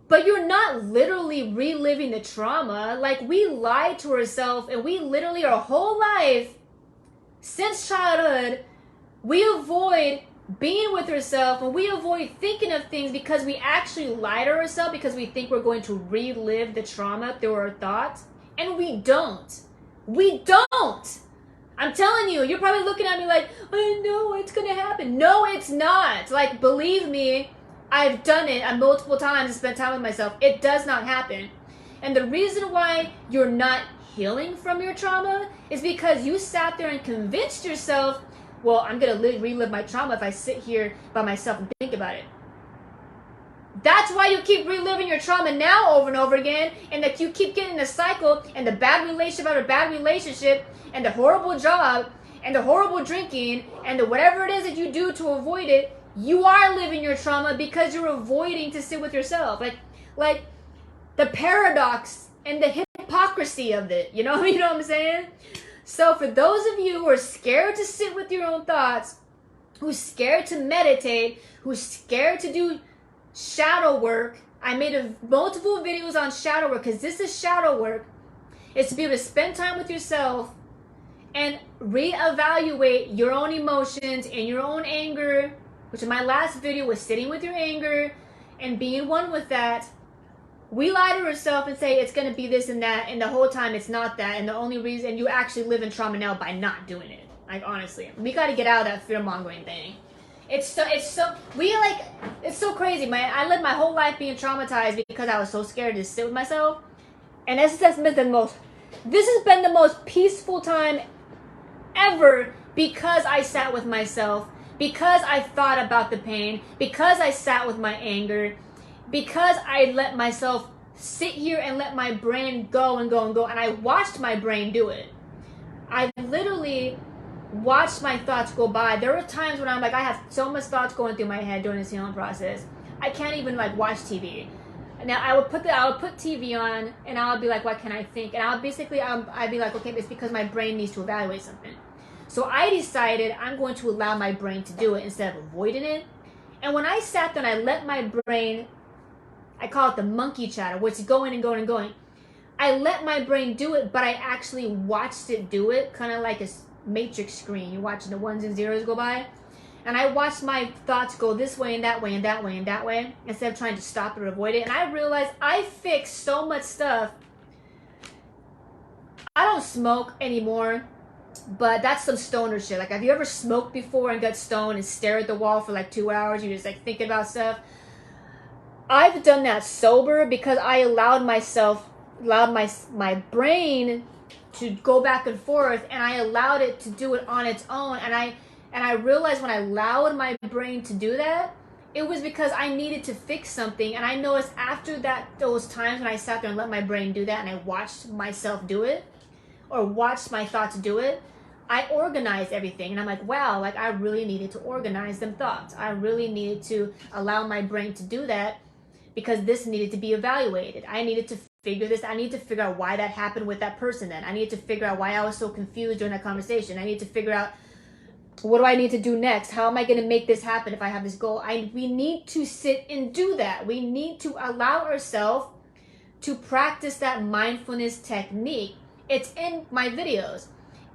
but you're not literally reliving the trauma. Like, we lie to ourselves, and we literally, our whole life, since childhood, we avoid being with ourselves, and we avoid thinking of things because we actually lie to ourselves because we think we're going to relive the trauma through our thoughts, and we don't. We don't. I'm telling you, you're probably looking at me like, I know it's going to happen. No, it's not. Like, believe me, I've done it multiple times and spent time with myself. It does not happen. And the reason why you're not healing from your trauma is because you sat there and convinced yourself, well, I'm going to relive my trauma if I sit here by myself and think about it. That's why you keep reliving your trauma now over and over again, and that you keep getting in a cycle, and the bad relationship after bad relationship, and the horrible job, and the horrible drinking, and the whatever it is that you do to avoid it. You are living your trauma because you're avoiding to sit with yourself. Like the paradox and the hypocrisy of it. You know what I'm saying? So for those of you who are scared to sit with your own thoughts, who's scared to meditate, who's scared to do shadow work, I made multiple videos on shadow work because this is shadow work. It's to be able to spend time with yourself and reevaluate your own emotions and your own anger, which in my last video was sitting with your anger and being one with that. We lie to ourselves and say it's going to be this and that, and the whole time it's not that, and the only reason you actually live in trauma now by not doing it. Like, honestly, we got to get out of that fear-mongering thing. It's so crazy, man. I lived my whole life being traumatized because I was so scared to sit with myself, and this has been the most peaceful time ever because I sat with myself, because I thought about the pain, because I sat with my anger, because I let myself sit here and let my brain go and go and go, and I watched my brain do it. I literally watched my thoughts go by. There were times when I'm like, I have so much thoughts going through my head during this healing process. I can't even like watch TV. Now I would put TV on and I would be like, what can I think? And I'd be like, okay, it's because my brain needs to evaluate something. So I decided I'm going to allow my brain to do it instead of avoiding it. And when I sat there and I let my brain, I call it the monkey chatter, where it's going and going and going. I let my brain do it, but I actually watched it do it, kind of like a matrix screen. You're watching the ones and zeros go by. And I watched my thoughts go this way and that way and that way and that way, instead of trying to stop it or avoid it. And I realized I fixed so much stuff. I don't smoke anymore, but that's some stoner shit. Like, have you ever smoked before and got stoned and stare at the wall for like 2 hours? You just like thinking about stuff. I've done that sober because I allowed my brain to go back and forth, and I allowed it to do it on its own. And I realized when I allowed my brain to do that, it was because I needed to fix something. And I noticed after those times when I sat there and let my brain do that, and I watched myself do it, or watched my thoughts do it, I organized everything, and I'm like, wow, like I really needed to organize them thoughts. I really needed to allow my brain to do that because this needed to be evaluated. I needed to figure this. I need to figure out why that happened with that person then. I need to figure out why I was so confused during that conversation. I need to figure out, what do I need to do next? How am I going to make this happen if I have this goal? We need to sit and do that. We need to allow ourselves to practice that mindfulness technique. It's in my videos.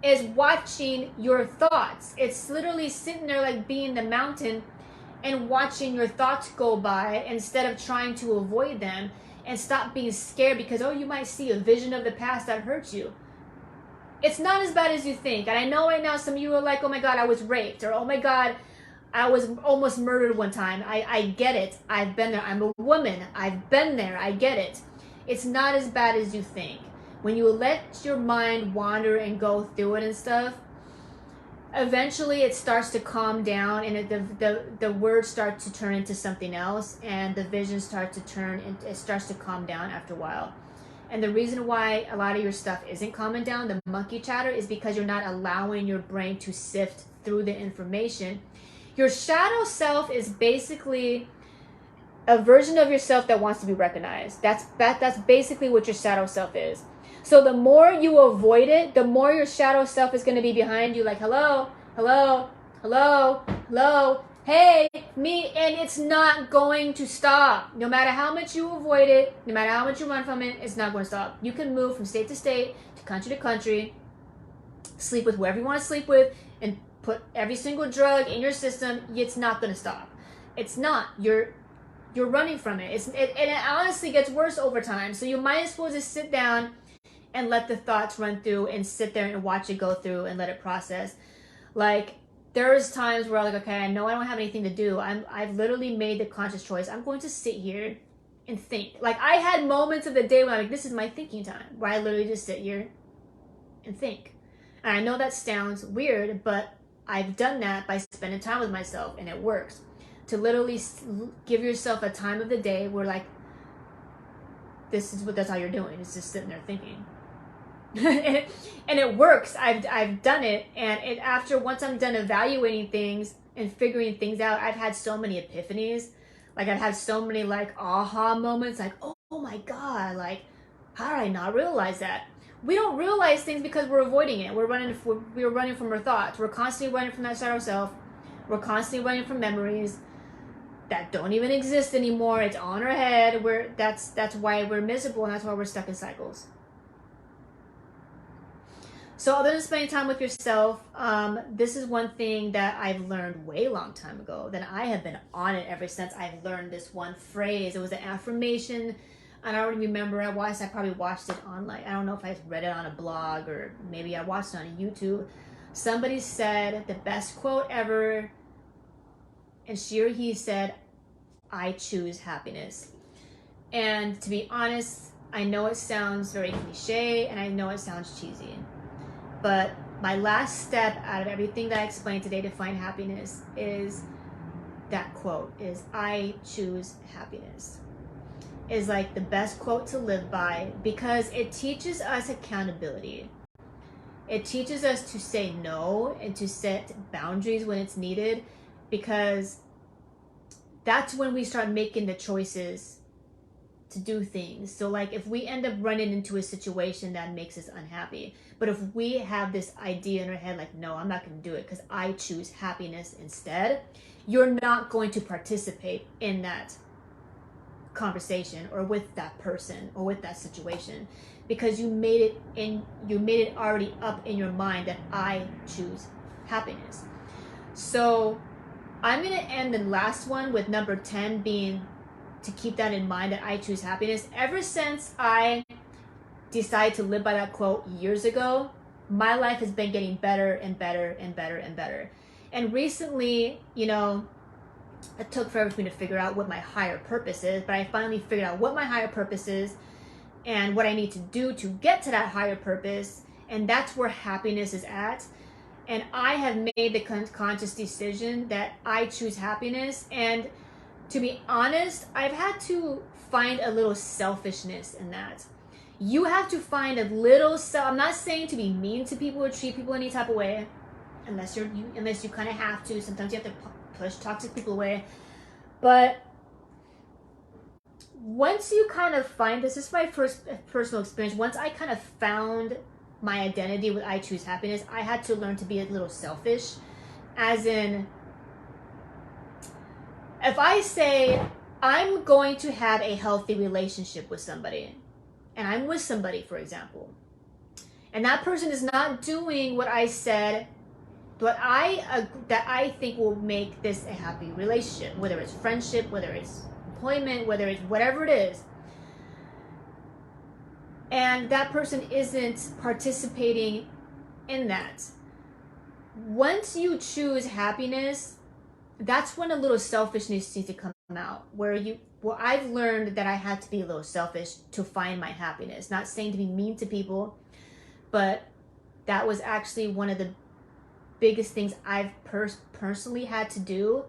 Is watching your thoughts. It's literally sitting there like being the mountain and watching your thoughts go by instead of trying to avoid them, and stop being scared because, oh, you might see a vision of the past that hurts you. It's not as bad as you think. And I know right now some of you are like, oh my God, I was raped, or oh my God, I was almost murdered one time. I get it. I've been there. I'm a woman. I've been there. I get it. It's not as bad as you think. When you let your mind wander and go through it and stuff, eventually it starts to calm down, and the words start to turn into something else, and the vision starts to turn, and it starts to calm down after a while. And the reason why a lot of your stuff isn't calming down, the monkey chatter, is because you're not allowing your brain to sift through the information. Your shadow self is basically a version of yourself that wants to be recognized. That's basically what your shadow self is. So the more you avoid it, the more your shadow self is going to be behind you like, hello, hello, hello, hello, hey, me, and it's not going to stop. No matter how much you avoid it, no matter how much you run from it, it's not going to stop. You can move from state to country, sleep with whoever you want to sleep with, and put every single drug in your system. It's not going to stop. It's not. You're running from it. And it honestly gets worse over time. So you might as well just sit down and let the thoughts run through and sit there and watch it go through and let it process. Like, there's times where I'm like, okay, I know I don't have anything to do. I've literally made the conscious choice. I'm going to sit here and think. Like, I had moments of the day when I'm like, this is my thinking time, where I literally just sit here and think. And I know that sounds weird, but I've done that by spending time with myself, and it works. To literally give yourself a time of the day where, like, that's how you're doing. It's just sitting there thinking. and it works. I've done it, and once I'm done evaluating things and figuring things out, I've had so many epiphanies. Like, I've had so many like aha moments, like, oh my God, like, how did I not realize that? We don't realize things because we're avoiding it. We're running from our thoughts. We're constantly running from that shadow self. We're constantly running from memories that don't even exist anymore. It's on our head. That's why we're miserable, and that's why we're stuck in cycles. So other than spending time with yourself, this is one thing that I've learned way long time ago. That I have been on it ever since I've learned this one phrase. It was an affirmation. I don't remember. I probably watched it on, like, I don't know if I read it on a blog, or maybe I watched it on YouTube. Somebody said the best quote ever, and she or he said, I choose happiness. And to be honest, I know it sounds very cliche, and I know it sounds cheesy. But my last step out of everything that I explained today to find happiness is that quote, is I choose happiness. Is like the best quote to live by, because it teaches us accountability. It teaches us to say no and to set boundaries when it's needed, because that's when we start making the choices to do things. So like, if we end up running into a situation that makes us unhappy, but if we have this idea in our head like, no, I'm not going to do it because I choose happiness instead, you're not going to participate in that conversation or with that person or with that situation, because you made it already up in your mind that I choose happiness. So I'm going to end the last one with number 10 being to keep that in mind, that I choose happiness. Ever since I decided to live by that quote years ago, my life has been getting better and better and better and better. And recently, it took forever for me to figure out what my higher purpose is, but I finally figured out what my higher purpose is and what I need to do to get to that higher purpose. And that's where happiness is at. And I have made the conscious decision that I choose happiness. And to be honest, I've had to find a little selfishness in that. You have to find a little self. I'm not saying to be mean to people or treat people any type of way, unless you kind of have to. Sometimes you have to push toxic people away. But once you kind of find, this is my first personal experience, once I kind of found my identity with I choose happiness, I had to learn to be a little selfish. As in, if I say I'm going to have a healthy relationship with somebody, and I'm with somebody, for example, and that person is not doing what I said, that I think will make this a happy relationship, whether it's friendship, whether it's employment, whether it's whatever it is, and that person isn't participating in that. Once you choose happiness, that's when a little selfishness needs to come out, where I've learned that I had to be a little selfish to find my happiness. Not saying to be mean to people, but that was actually one of the biggest things I've personally had to do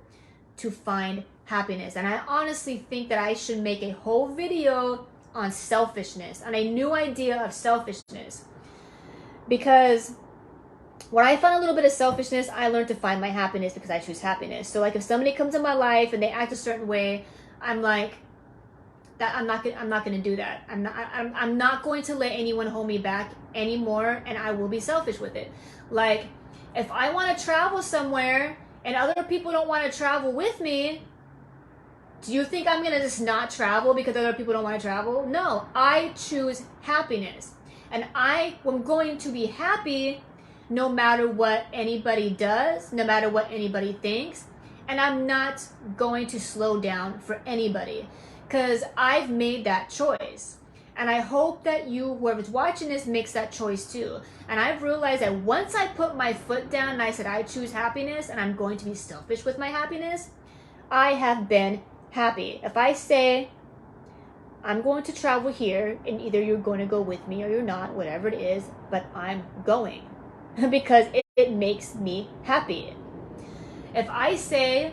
to find happiness. And I honestly think that I should make a whole video on selfishness, on a new idea of selfishness, because when I found a little bit of selfishness, I learned to find my happiness because I choose happiness. So like if somebody comes in my life and they act a certain way, I'm like, that I'm not going to do that. I'm not going to let anyone hold me back anymore, and I will be selfish with it. Like if I want to travel somewhere and other people don't want to travel with me, do you think I'm going to just not travel because other people don't want to travel? No, I choose happiness. And I am going to be happy no matter what anybody does, no matter what anybody thinks. And I'm not going to slow down for anybody because I've made that choice. And I hope that you, whoever's watching this, makes that choice too. And I've realized that once I put my foot down and I said I choose happiness and I'm going to be selfish with my happiness, I have been happy. If I say I'm going to travel here and either you're going to go with me or you're not, whatever it is, but I'm going because it makes me happy. If I say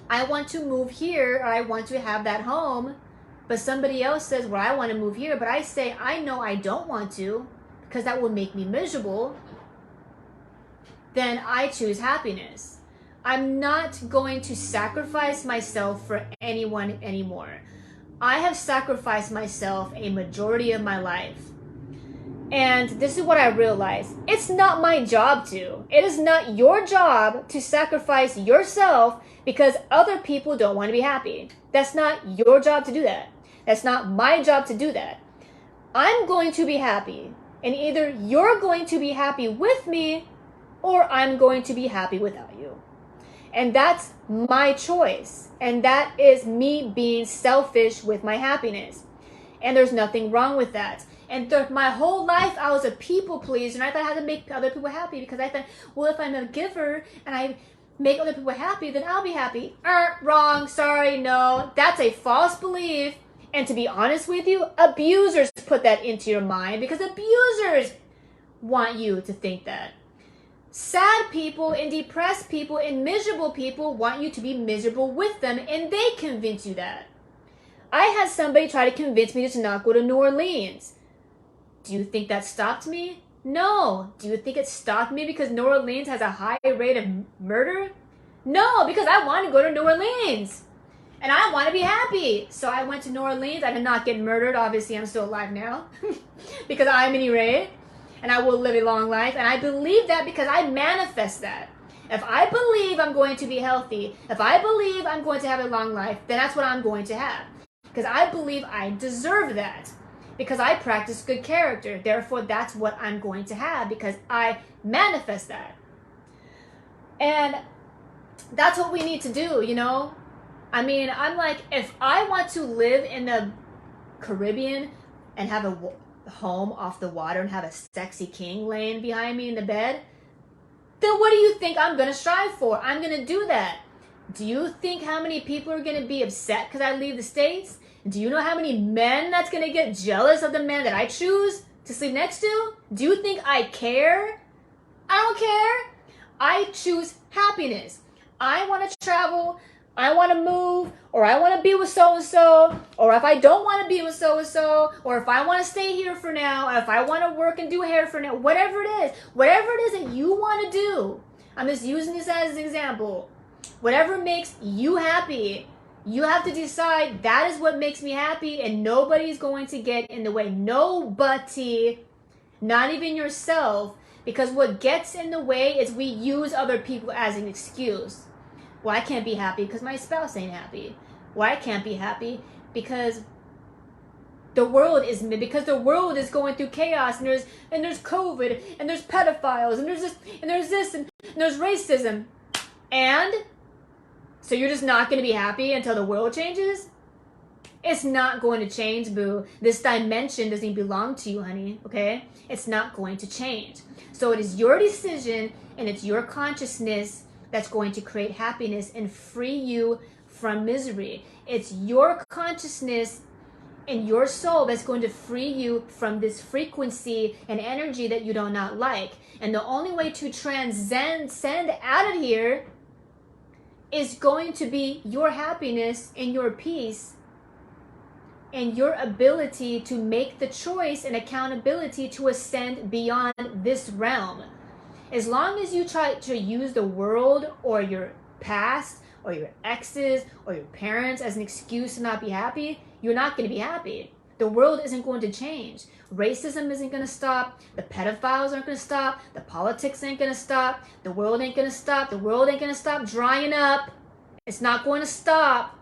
I want to move here or I want to have that home, but somebody else says, well, I want to move here, but I say I know I don't want to because that will make me miserable, then I choose happiness. I'm not going to sacrifice myself for anyone anymore. I have sacrificed myself a majority of my life. And this is what I realized. It's not my job to. It is not your job to sacrifice yourself because other people don't want to be happy. That's not your job to do that. That's not my job to do that. I'm going to be happy. And either you're going to be happy with me or I'm going to be happy without you. And that's my choice. And that is me being selfish with my happiness. And there's nothing wrong with that. And my whole life, I was a people pleaser, and I thought I had to make other people happy because I thought, well, if I'm a giver and I make other people happy, then I'll be happy. Wrong. Sorry. No. That's a false belief. And to be honest with you, abusers put that into your mind because abusers want you to think that. Sad people and depressed people and miserable people want you to be miserable with them, and they convince you that. I had somebody try to convince me to not go to New Orleans. Do you think that stopped me? No. Do you think it stopped me because New Orleans has a high rate of murder? No, because I want to go to New Orleans. And I want to be happy. So I went to New Orleans. I did not get murdered. Obviously, I'm still alive now because I'm in Ray, and I will live a long life. And I believe that because I manifest that. If I believe I'm going to be healthy, if I believe I'm going to have a long life, then that's what I'm going to have. Because I believe I deserve that. Because I practice good character. Therefore, that's what I'm going to have because I manifest that. And that's what we need to do, you know? I mean, I'm like, if I want to live in the Caribbean and have a home off the water and have a sexy king laying behind me in the bed, then what do you think I'm going to strive for? I'm going to do that. Do you think how many people are going to be upset because I leave the States? Do you know how many men that's going to get jealous of the man that I choose to sleep next to? Do you think I care? I don't care. I choose happiness. I want to travel. I want to move, or I want to be with so-and-so, or if I don't want to be with so-and-so, or if I want to stay here for now, or if I want to work and do hair for now, whatever it is that you want to do. I'm just using this as an example. Whatever makes you happy, you have to decide that is what makes me happy, and nobody's going to get in the way. Nobody, not even yourself, because what gets in the way is we use other people as an excuse. Well, I can't be happy because my spouse ain't happy. Why I can't be happy? Because the world is going through chaos, and there's COVID, and there's pedophiles, and there's this and there's racism. And so you're just not going to be happy until the world changes? It's not going to change, boo. This dimension doesn't belong to you, honey, okay? It's not going to change. So it is your decision, and it's your consciousness that's going to create happiness and free you from misery. It's your consciousness and your soul that's going to free you from this frequency and energy that you do not like. And the only way to transcend out of here is going to be your happiness and your peace and your ability to make the choice and accountability to ascend beyond this realm. As long as you try to use the world or your past or your exes or your parents as an excuse to not be happy, you're not going to be happy. The world isn't going to change. Racism isn't going to stop. The pedophiles aren't going to stop. The politics ain't going to stop. The world ain't going to stop. The world ain't going to stop drying up. It's not going to stop.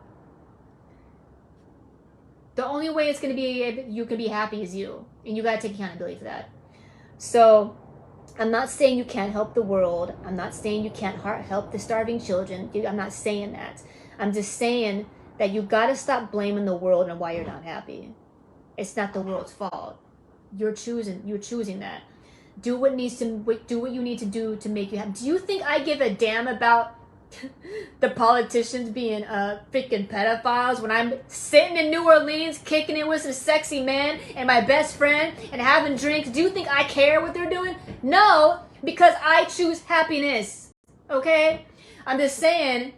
The only way it's going to be you can be happy is you. And you got to take accountability for that. So I'm not saying you can't help the world. I'm not saying you can't help the starving children. I'm not saying that. I'm just saying that you got to stop blaming the world and why you're not happy. It's not the world's fault. You're choosing that. Do what you need to do to make you happy. Do you think I give a damn about the politicians being freaking pedophiles when I'm sitting in New Orleans kicking it with some sexy men and my best friend and having drinks? Do you think I care what they're doing? No, because I choose happiness. Okay? I'm just saying,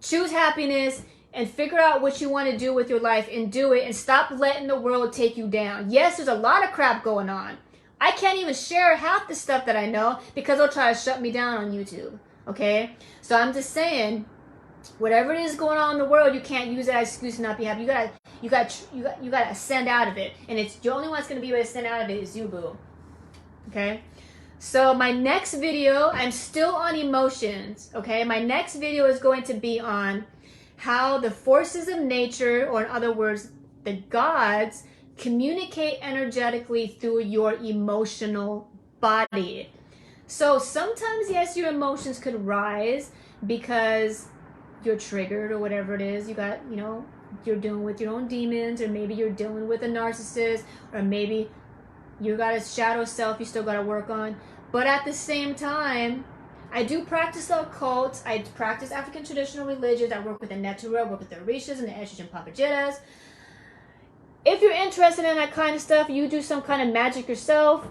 choose happiness and figure out what you want to do with your life and do it, and stop letting the world take you down. Yes, there's a lot of crap going on. I can't even share half the stuff that I know because they'll try to shut me down on YouTube. Okay? So I'm just saying, whatever it is going on in the world, you can't use it as an excuse to not be happy. You gotta ascend out of it. And it's the only one that's gonna be able to ascend out of it is you, boo. Okay? So my next video, I'm still on emotions. Okay? My next video is going to be on how the forces of nature, or in other words, the gods, communicate energetically through your emotional body. So sometimes, yes, your emotions could rise because you're triggered or whatever it is. You're dealing with your own demons, or maybe you're dealing with a narcissist, or maybe you got a shadow self you still got to work on. But at the same time, I do practice the occult. I practice African traditional religions. I work with the Netura, I work with the Orishas and the Eshes and Papajitas. If you're interested in that kind of stuff, you do some kind of magic yourself,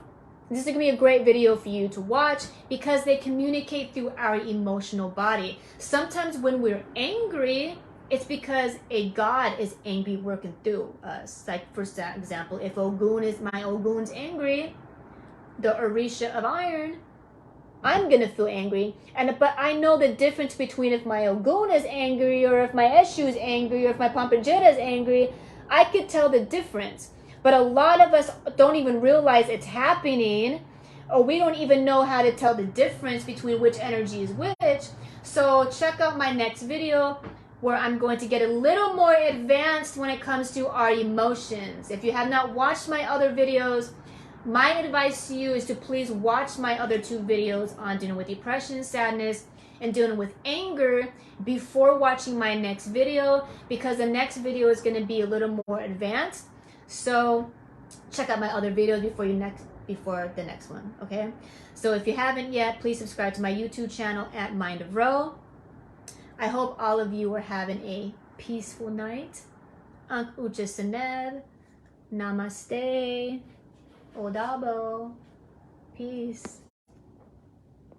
this is going to be a great video for you to watch, because they communicate through our emotional body. Sometimes when we're angry, it's because a god is angry working through us. Like, for example, if my Ogun's angry, the Orisha of iron, I'm going to feel angry. But I know the difference between if my Ogun is angry, or if my Eshu is angry, or if my Pampajita is angry. I could tell the difference. But a lot of us don't even realize it's happening, or we don't even know how to tell the difference between which energy is which. So check out my next video, where I'm going to get a little more advanced when it comes to our emotions. If you have not watched my other videos, my advice to you is to please watch my other 2 videos on dealing with depression, sadness, and dealing with anger before watching my next video, because the next video is going to be a little more advanced. So check out my other videos before the next one, okay? So if you haven't yet, please subscribe to my YouTube channel at Mind of Ro. I hope all of you are having a peaceful night. Ankh Ucha Seneb. Namaste. Odabo. Peace.